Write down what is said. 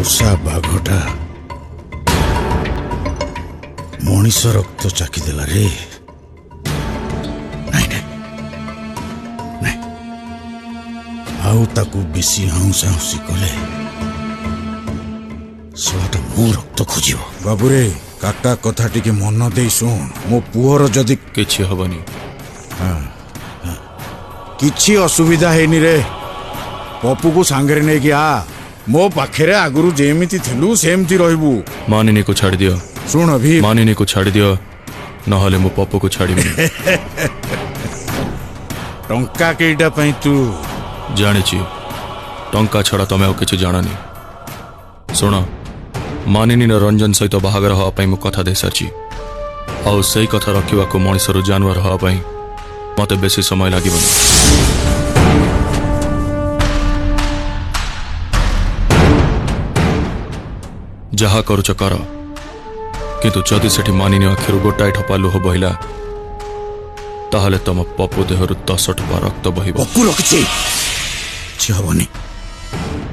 पोषा बाघटा मनीष रक्त चाकिदेला रे। नहीं नहीं नहीं आउ ताकू बेसी हाउसा हाउसी कले सलाटा मो रक्त खोजियो। बाबूरे काका कथा टिके मन दे सुन। मो पुअर जदि किछि हबनी। किछि असुविधा हेनी रे। पप्पू को सांगरे नै कि आ मो पाखेरे आगुरु जेमिति थिलु सेमति रहबू। मानिनी को छाड़ दियो। सुन अभी मानिनी को छाड़ दियो नहले मो पप्पू को छाड़िबि। टंका केइटा पई तू जानिछि टंका छड़ा तमे और किछि जानानी। सुन मानिनी न रंजन सहित बाहागर हवा पई मु कथा दे साची। आ सही कथा रखिबा को मଣିଷରୁ जानवर हवा पई मते बेसी समय लागिबनी। जहा करुच कर किंतु जदि सेठी मानिनी आखिरु गोटाए ठोपा लुह बहिला ताहले तम पप्पू देहरु 10 ठोपा रक्त बहिबो। पप्पू रखछि छि हबनी।